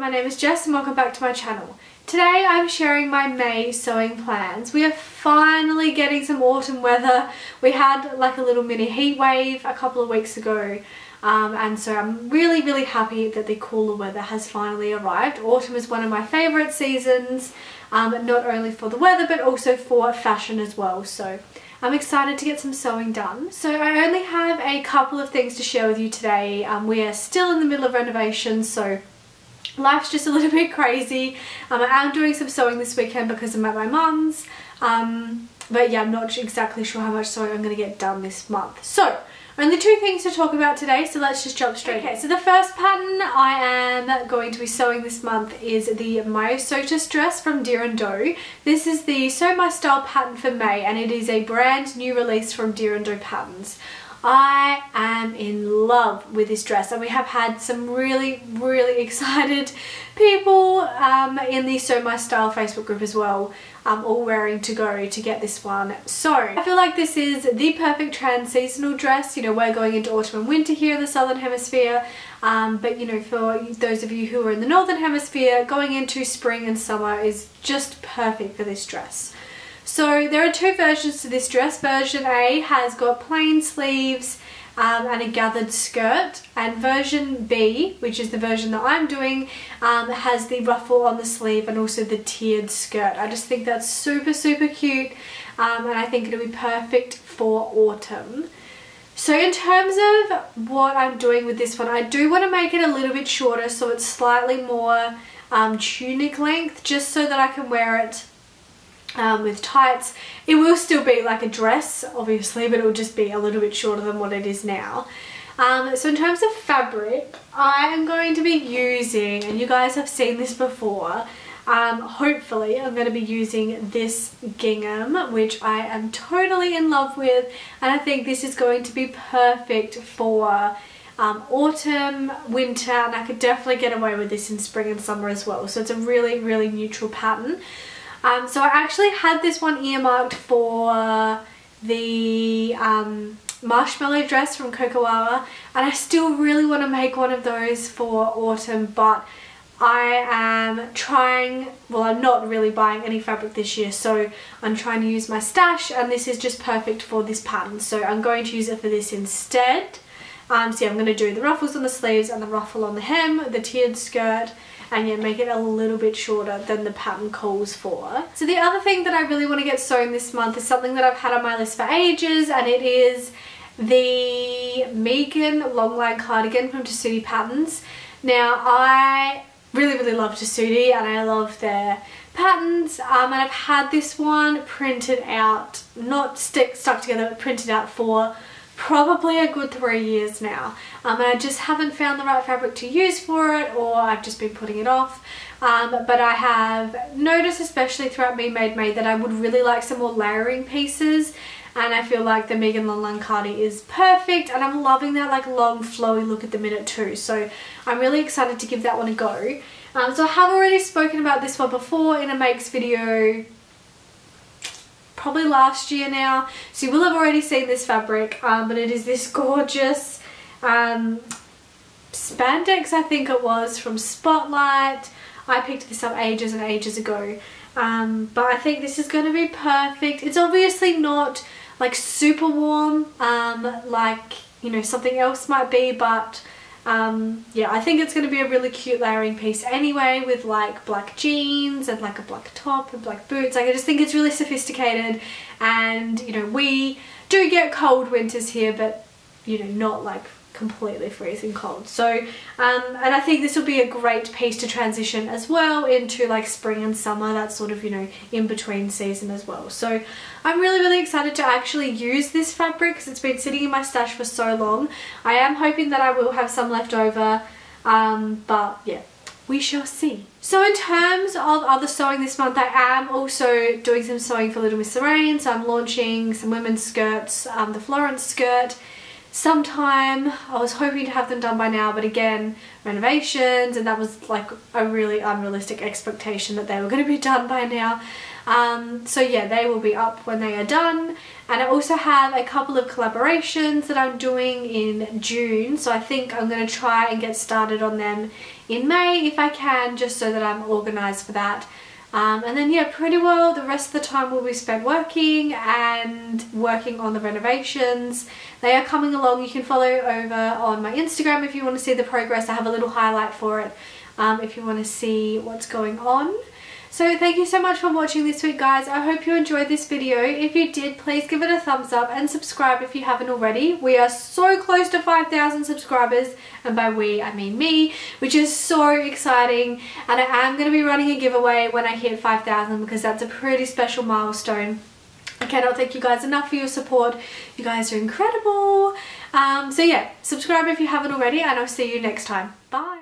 my name is Jess and welcome back to my channel. Today I'm sharing my May sewing plans. We are finally getting some autumn weather. We had like a little mini heat wave a couple of weeks ago and so I'm really happy that the cooler weather has finally arrived. Autumn is one of my favourite seasons, not only for the weather but also for fashion as well. So I'm excited to get some sewing done. So I only have a couple of things to share with you today. We are still in the middle of renovation, so life's just a little bit crazy. I am doing some sewing this weekend because I'm at my mum's. But yeah, I'm not exactly sure how much sewing I'm going to get done this month. So only two things to talk about today, so let's just jump straight in. Okay, so the first pattern I am going to be sewing this month is the Doe Otis dress from Doe. This is the Sew My Style pattern for May and it is a brand new release from Doe Patterns. I am in love with this dress and we have had some really excited people in the Sew My Style Facebook group as well, all raring to go to get this one. So I feel like this is the perfect trans-seasonal dress. You know, we're going into autumn and winter here in the southern hemisphere, but you know, for those of you who are in the northern hemisphere, going into spring and summer is just perfect for this dress. So there are two versions to this dress. Version A has got plain sleeves and a gathered skirt, and version B, which is the version that I'm doing, has the ruffle on the sleeve and also the tiered skirt. I just think that's super cute, and I think it'll be perfect for autumn. So in terms of what I'm doing with this one, I do want to make it a little bit shorter so it's slightly more tunic length, just so that I can wear it with tights. It will still be like a dress obviously, but it will just be a little bit shorter than what it is now. So in terms of fabric, I am going to be using, and you guys have seen this before, hopefully I'm going to be using this gingham, which I am totally in love with, and I think this is going to be perfect for autumn, winter, and I could definitely get away with this in spring and summer as well. So it's a really neutral pattern. So I actually had this one earmarked for the marshmallow dress from Cocoa, and I still really want to make one of those for autumn, but I am trying, well, I'm not really buying any fabric this year, so I'm trying to use my stash, and this is just perfect for this pattern, so I'm going to use it for this instead. So yeah, I'm going to do the ruffles on the sleeves and the ruffle on the hem, the tiered skirt, and yeah, make it a little bit shorter than the pattern calls for. So the other thing that I really want to get sewn this month is something that I've had on my list for ages, and it is the Megan longline cardigan from Doe Patterns. Now I really love Doe and I love their patterns, and I've had this one printed out, not stuck together, but printed out for probably a good 3 years now, and I just haven't found the right fabric to use for it, or I've just been putting it off. But I have noticed, especially throughout Me Made May, that I would really like some more layering pieces, and I feel like the Megan longline cardi is perfect, and I'm loving that like long flowy look at the minute too, so I'm really excited to give that one a go. So I have already spoken about this one before in a makes video, probably last year now, so you will have already seen this fabric, but it is this gorgeous spandex, I think it was, from Spotlight. I picked this up ages and ages ago, but I think this is going to be perfect. It's obviously not like super warm like, you know, something else might be, but yeah, I think it's going to be a really cute layering piece anyway, with like black jeans and like a black top and black boots. Like, I just think it's really sophisticated, and you know, we do get cold winters here, but you know, not like completely freezing cold. So and I think this will be a great piece to transition as well into like spring and summer, that sort of, you know, in between season as well. So I'm really excited to actually use this fabric because it's been sitting in my stash for so long. I am hoping that I will have some left over, but yeah, we shall see. So in terms of other sewing this month, I am also doing some sewing for Little Miss Lorraine. So I'm launching some women's skirts, the Florence skirt, sometime. I was hoping to have them done by now, but again, renovations, and that was like a really unrealistic expectation that they were going to be done by now. So yeah, they will be up when they are done. And I also have a couple of collaborations that I'm doing in June, so I think I'm going to try and get started on them in May if I can, just so that I'm organised for that. And then yeah, pretty well the rest of the time will be spent working on the renovations. They are coming along. You can follow over on my Instagram if you want to see the progress. I have a little highlight for it if you want to see what's going on. So thank you so much for watching this week, guys. I hope you enjoyed this video. If you did, please give it a thumbs up and subscribe if you haven't already. We are so close to 5,000 subscribers, and by we I mean me, which is so exciting. And I am going to be running a giveaway when I hit 5,000 because that's a pretty special milestone. I cannot thank you guys enough for your support. You guys are incredible. So yeah, subscribe if you haven't already, and I'll see you next time. Bye.